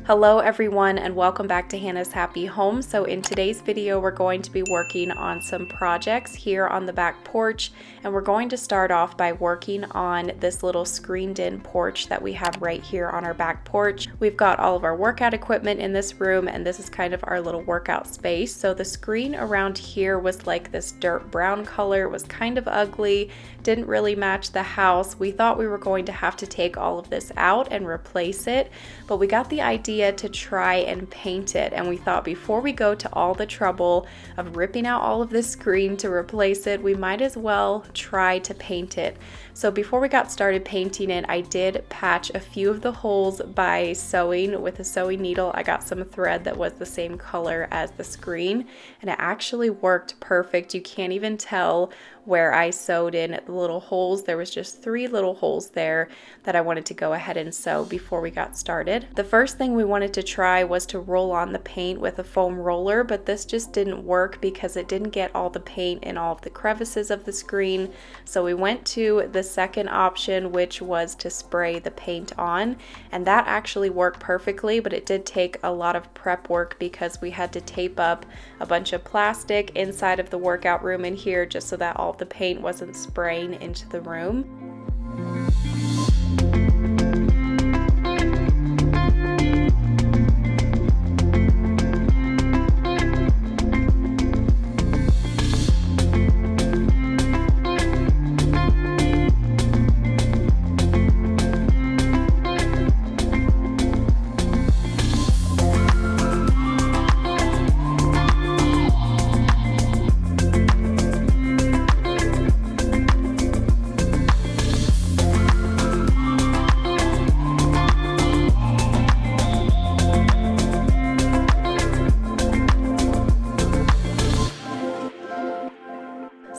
Hello everyone and welcome back to Hannah's Happy Home. So in today's video we're going to be working on some projects here on the back porch, and we're going to start off by working on this little screened in porch that we have right here on our back porch. We've got all of our workout equipment in this room, and this is kind of our little workout space. So the screen around here was like this dirt brown color. It was kind of ugly, didn't really match the house. We thought we were going to have to take all of this out and replace it, but we got the idea to try and paint it, and we thought before we go to all the trouble of ripping out all of this screen to replace it, we might as well try to paint it. So before we got started painting it, I did patch a few of the holes by sewing with a sewing needle. I got some thread that was the same color as the screen, and it actually worked perfect. You can't even tell where I sewed in the little holes. There was just 3 little holes there that I wanted to go ahead and sew before we got started. The first thing we wanted to try was to roll on the paint with a foam roller, but this just didn't work because it didn't get all the paint in all of the crevices of the screen. So we went to the second option, which was to spray the paint on, and that actually worked perfectly, but it did take a lot of prep work because we had to tape up a bunch of plastic inside of the workout room in here just so that all the paint wasn't spraying into the room.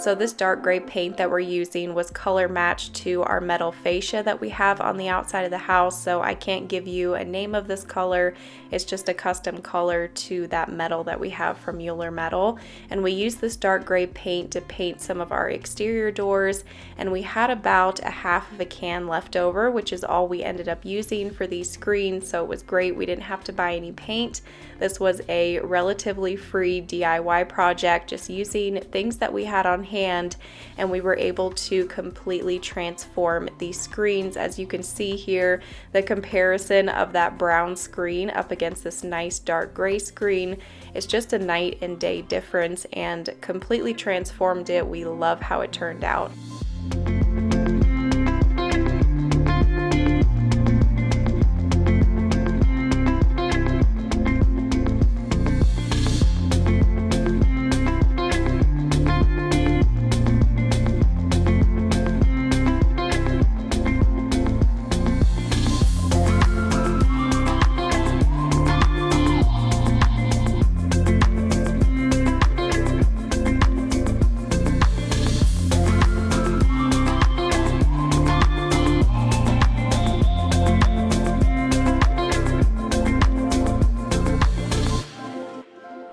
So this dark gray paint that we're using was color matched to our metal fascia that we have on the outside of the house, so I can't give you a name of this color. It's just a custom color to that metal that we have from Mueller Metal, and we used this dark gray paint to paint some of our exterior doors, and we had about a half of a can left over, which is all we ended up using for these screens, so it was great. We didn't have to buy any paint. This was a relatively free DIY project, just using things that we had on hand, and we were able to completely transform these screens. As you can see here, the comparison of that brown screen up against this nice dark gray screen is just a night and day difference, and completely transformed it. We love how it turned out.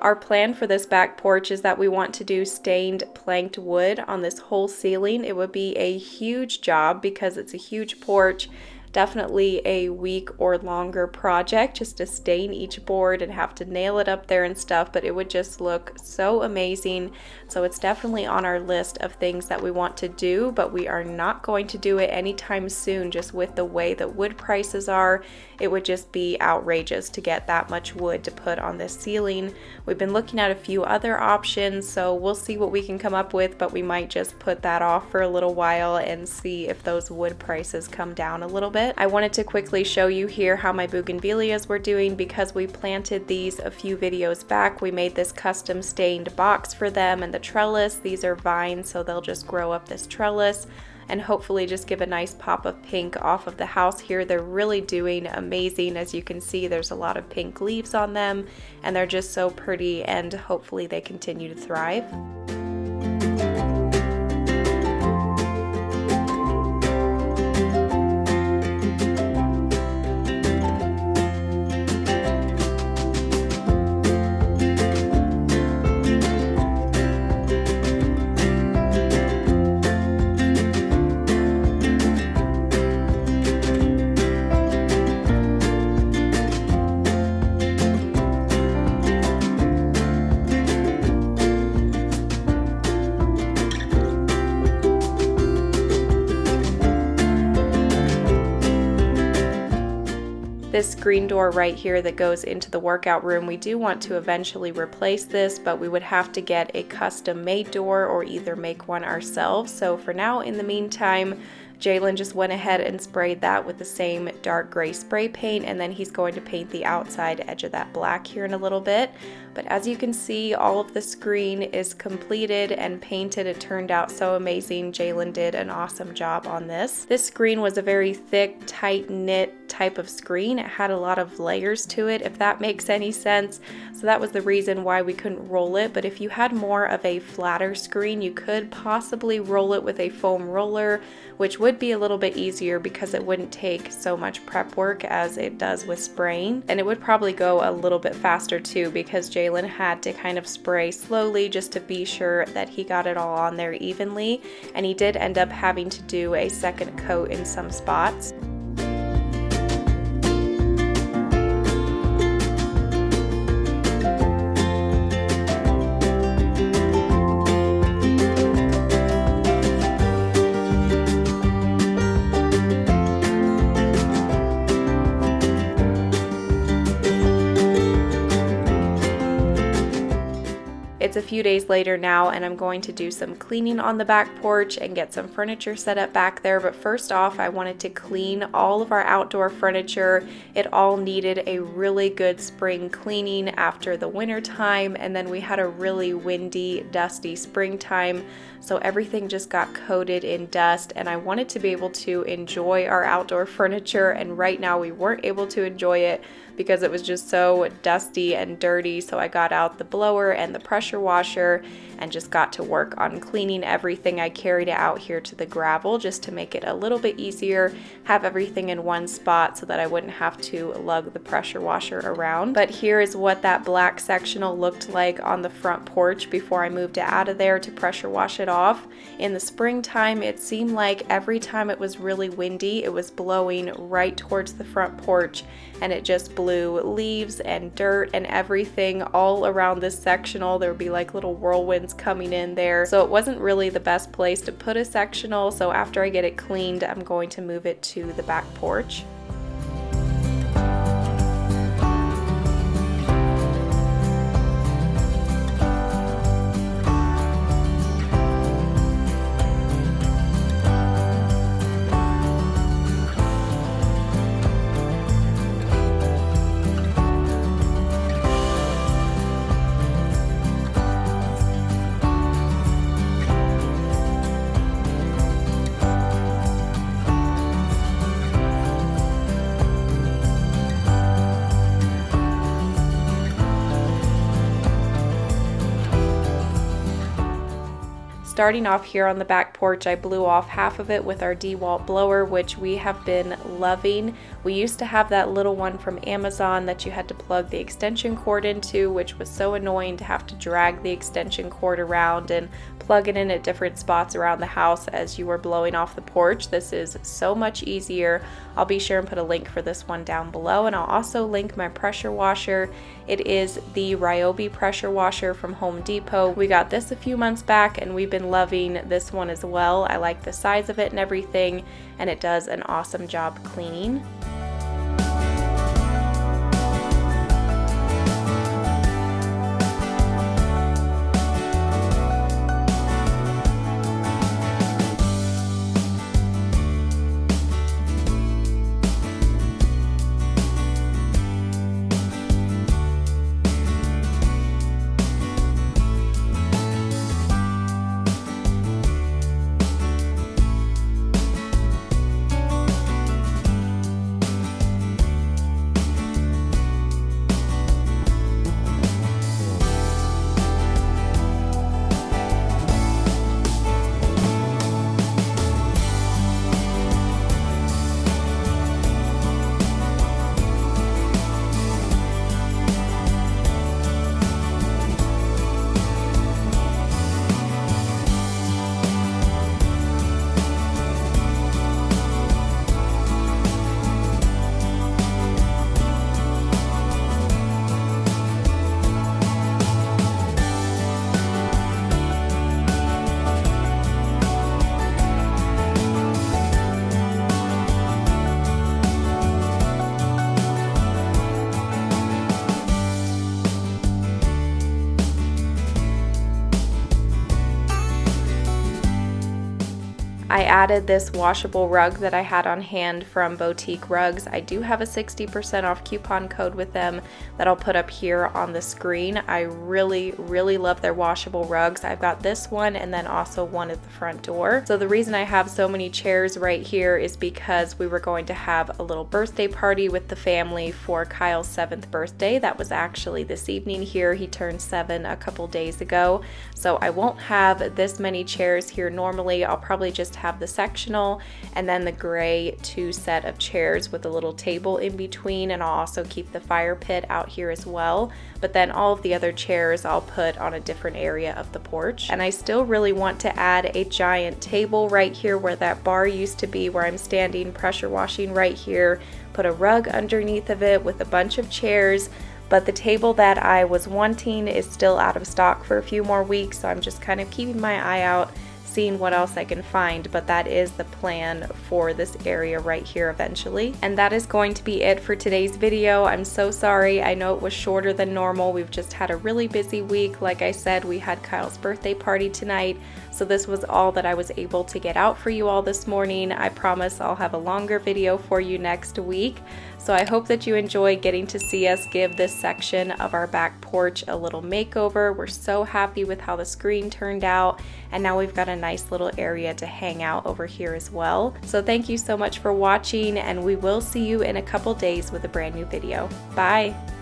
Our plan for this back porch is that we want to do stained planked wood on this whole ceiling. It would be a huge job because it's a huge porch. Definitely a week or longer project just to stain each board and have to nail it up there and stuff, but it would just look so amazing. So it's definitely on our list of things that we want to do, but we are not going to do it anytime soon. Just with the way that wood prices are, it would just be outrageous to get that much wood to put on this ceiling. We've been looking at a few other options, so we'll see what we can come up with, but we might just put that off for a little while and see if those wood prices come down a little bit. I wanted to quickly show you here how my bougainvilleas were doing because we planted these a few videos back. We made this custom stained box for them, and the trellis, these are vines, so they'll just grow up this trellis and hopefully just give a nice pop of pink off of the house here. They're really doing amazing. As you can see, there's a lot of pink leaves on them, and they're just so pretty, and hopefully they continue to thrive. This screen door right here that goes into the workout room, we do want to eventually replace this, but we would have to get a custom made door or either make one ourselves. So for now, in the meantime, Jalen just went ahead and sprayed that with the same dark gray spray paint, and then he's going to paint the outside edge of that black here in a little bit. But as you can see, all of the screen is completed and painted. It turned out so amazing. Jalen did an awesome job on this. This screen was a very thick, tight-knit type of screen. It had a lot of layers to it, if that makes any sense. So that was the reason why we couldn't roll it. But if you had more of a flatter screen, you could possibly roll it with a foam roller, which would be a little bit easier because it wouldn't take so much prep work as it does with spraying. And it would probably go a little bit faster too, because Jalen had to kind of spray slowly just to be sure that he got it all on there evenly. And he did end up having to do a second coat in some spots. It's a few days later now, and I'm going to do some cleaning on the back porch and get some furniture set up back there. But first off, I wanted to clean all of our outdoor furniture. It all needed a really good spring cleaning after the winter time, and then we had a really windy, dusty springtime. So everything just got coated in dust, and I wanted to be able to enjoy our outdoor furniture, and right now we weren't able to enjoy it because it was just so dusty and dirty. So I got out the blower and the pressure washer and just got to work on cleaning everything. I carried it out here to the gravel just to make it a little bit easier, have everything in one spot so that I wouldn't have to lug the pressure washer around. But here is what that black sectional looked like on the front porch before I moved it out of there to pressure wash it off. In the springtime, it seemed like every time it was really windy, it was blowing right towards the front porch, and it just blew leaves and dirt and everything all around this sectional. There would be like little whirlwinds coming in there. So it wasn't really the best place to put a sectional. So after I get it cleaned, I'm going to move it to the back porch. Starting off here on the back porch, I blew off half of it with our DeWalt blower, which we have been loving. We used to have that little one from Amazon that you had to plug the extension cord into, which was so annoying to have to drag the extension cord around and plug it in at different spots around the house as you were blowing off the porch. This is so much easier. I'll be sure and put a link for this one down below, and I'll also link my pressure washer. It is the Ryobi pressure washer from Home Depot. We got this a few months back and we've been loving this one as well. I like the size of it and everything, and it does an awesome job cleaning. I added this washable rug that I had on hand from Boutique Rugs. I do have a 60% off coupon code with them that I'll put up here on the screen. I really love their washable rugs. I've got this one and then also one at the front door. So the reason I have so many chairs right here is because we were going to have a little birthday party with the family for Kyle's 7th birthday. That was actually this evening here. He turned 7 a couple days ago. So I won't have this many chairs here normally. I'll probably just have the sectional and then the gray 2 set of chairs with a little table in between, and I'll also keep the fire pit out here as well. But then all of the other chairs I'll put on a different area of the porch. And I still really want to add a giant table right here where that bar used to be, where I'm standing pressure washing right here. Put a rug underneath of it with a bunch of chairs. But the table that I was wanting is still out of stock for a few more weeks, so I'm just kind of keeping my eye out, seeing what else I can find, but that is the plan for this area right here eventually. And that is going to be it for today's video. I'm so sorry. I know it was shorter than normal. We've just had a really busy week. Like I said, we had Kyle's birthday party tonight, so this was all that I was able to get out for you all this morning. I promise I'll have a longer video for you next week. So I hope that you enjoy getting to see us give this section of our back porch a little makeover. We're so happy with how the screen turned out, and now we've got a nice little area to hang out over here as well. So thank you so much for watching, and we will see you in a couple days with a brand new video. Bye!